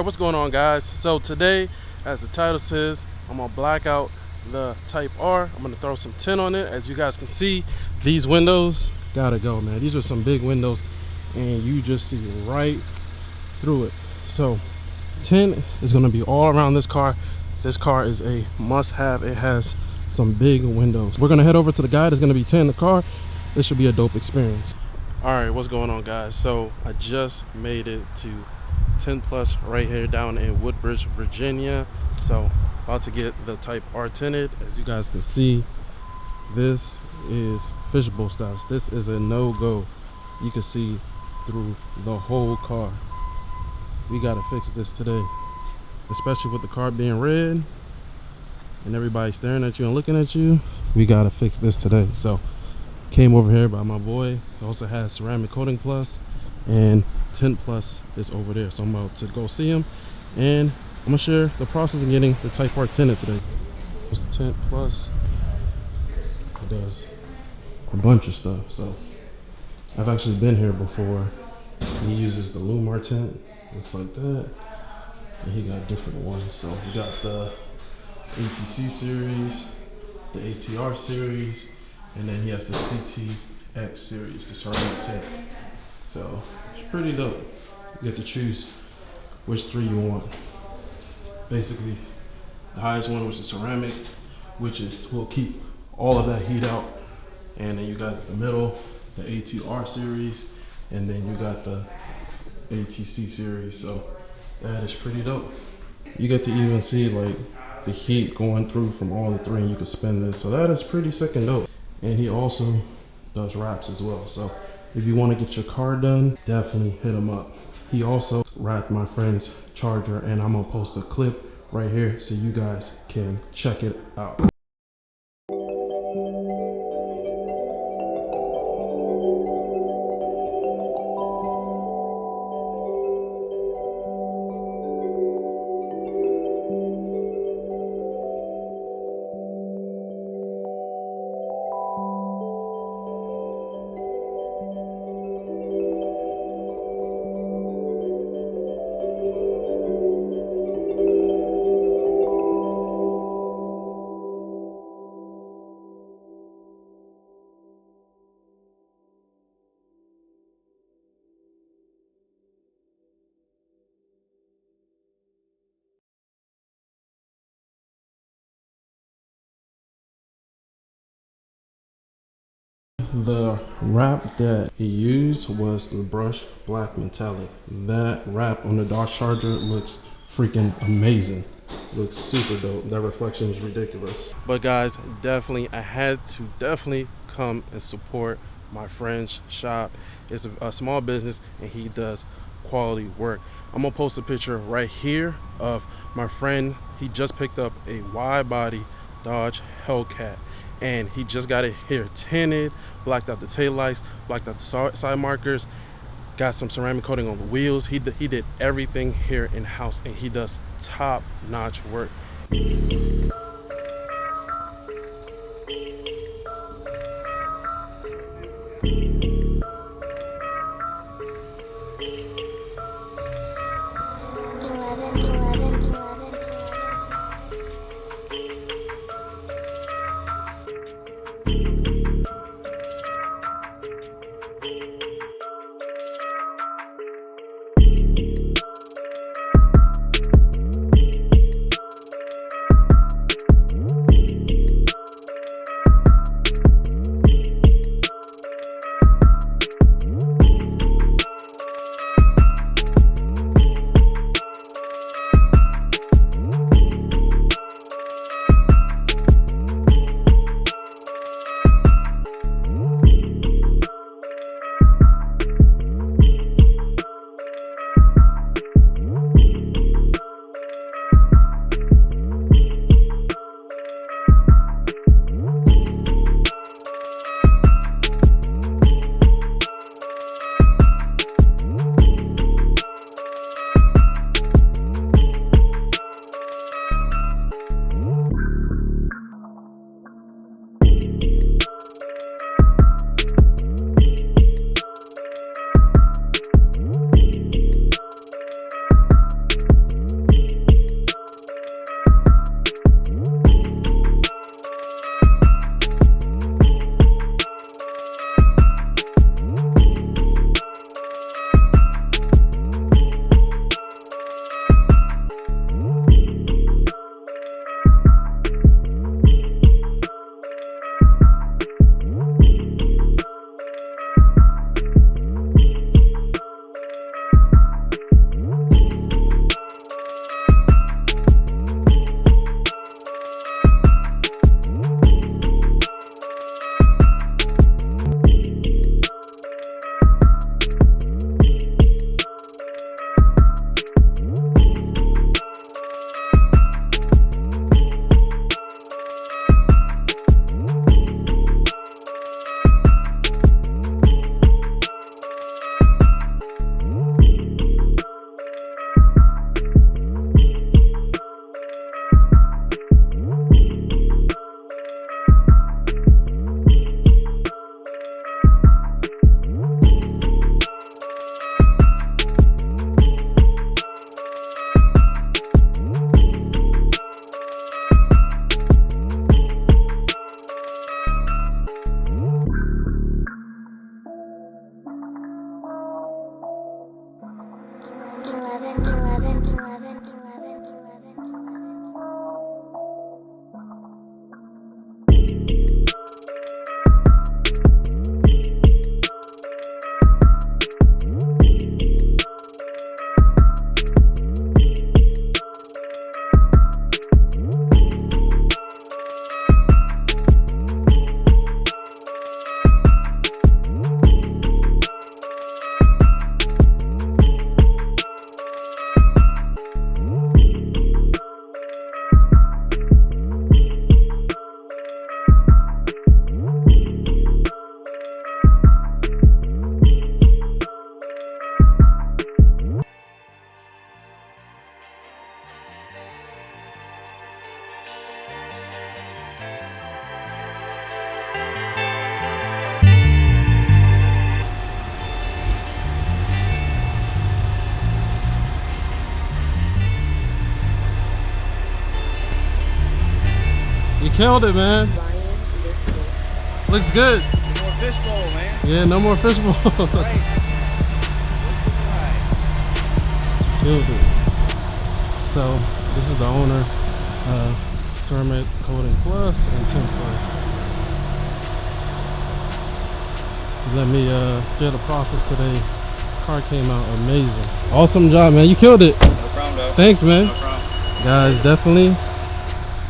What's going on, guys? So today, as the title says, I'm gonna black out the Type R. I'm gonna throw some tint on it. As you guys can see, these windows gotta go, man. These are some big windows and you just see right through it. So tint is gonna be all around this car. This car is a must-have. It has some big windows. We're gonna head over to the guy that's gonna be tinting the car. This should be a dope experience. All right, what's going on, guys? So I just made it to TintPlus right here down in WoodBridge, Virginia. So about to get the Type R tinted. As you guys can see, this is fishbowl styles. This is a no-go. You can see through the whole car. We gotta fix this today, especially with the car being red and everybody staring at you and looking at you. We gotta fix this today. So came over here by my boy. He also has ceramic coating plus, and Tint Plus is over there. So I'm about to go see him and I'm gonna share the process of getting the Type R tinted today. It's Tint Plus. It does a bunch of stuff. So I've actually been here before. He uses the Lumar tint, looks like that, and he got different ones. So we got the ATC series, the ATR series, and then he has the CTX series, the ceramic tint. So it's pretty dope. You get to choose which three you want. Basically, the highest one, which is ceramic, which will keep all of that heat out. And then you got the middle, the ATR series, and then you got the ATC series. So that is pretty dope. You get to even see like the heat going through from all the three, and you can spin this. So that is pretty sick and dope. And he also does wraps as well. So if you want to get your car done, definitely hit him up. He also wrapped my friend's charger, and I'm gonna post a clip right here so you guys can check it out. The wrap that he used was the brushed black metallic. That wrap on the Dodge Charger looks freaking amazing. Looks super dope. That reflection is ridiculous. But guys, I had to come and support my friend's shop. It's a small business and he does quality work. I'm gonna post a picture right here of my friend. He just picked up a wide body Dodge Hellcat, and he just got it here tinted, blacked out the taillights, blacked out the side markers, got some ceramic coating on the wheels. He did everything here in-house, and he does top-notch work. You killed it, man. Looks good. No more fishbowl, man. Yeah, no more fishbowl. Right. Killed it. So this is the owner of Ceramic Coating Plus and Tint Plus. He let me get a process today. Car came out amazing. Awesome job, man. You killed it. No problem, though. Thanks, man. No problem. Guys, definitely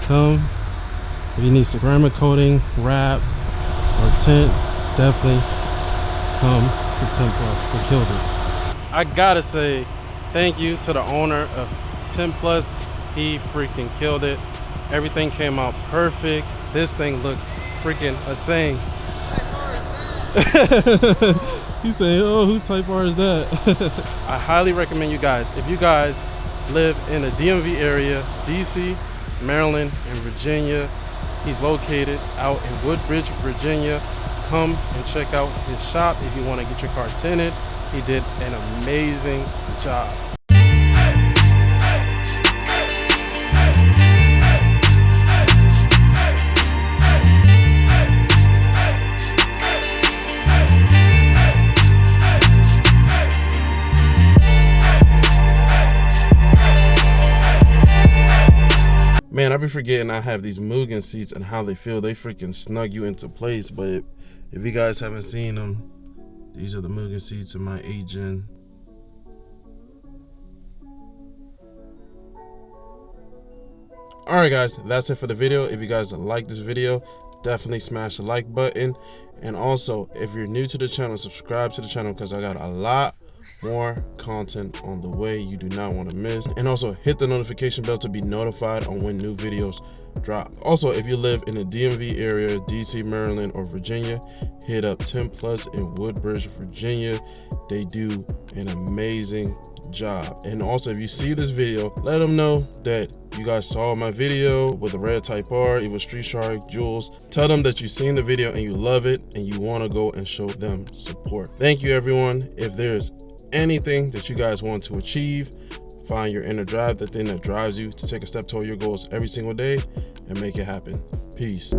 come if you need ceramic coating, wrap, or tint. Definitely come to Tint Plus. They killed it. I gotta say thank you to the owner of Tint Plus. He freaking killed it. Everything came out perfect. This thing looks freaking insane. He's saying, oh, whose type R is that? I highly recommend you guys, if you guys live in the DMV area, DC, Maryland, and Virginia, he's located out in WoodBridge, Virginia. Come and check out his shop if you want to get your car tinted. He did an amazing job. Man, I be forgetting I have these Mugen seats and how they feel. They freaking snug you into place. But if you guys haven't seen them, these are the Mugen seats in my agent. Alright guys, that's it for the video. If you guys like this video, definitely smash the like button. And also, if you're new to the channel, subscribe to the channel because I got a lot more content on the way you do not want to miss. And also hit the notification bell to be notified on when new videos drop. Also, if you live in the DMV area, DC, Maryland, or Virginia, hit up Tint Plus in WoodBridge, Virginia. They do an amazing job. And also, if you see this video, let them know that you guys saw my video with the red Type R, EvilStreetShark, Jules. Tell them that you've seen the video and you love it and you want to go and show them support. Thank you, everyone. If there's anything that you guys want to achieve, find your inner drive, the thing that drives you to take a step toward your goals every single day and make it happen. Peace.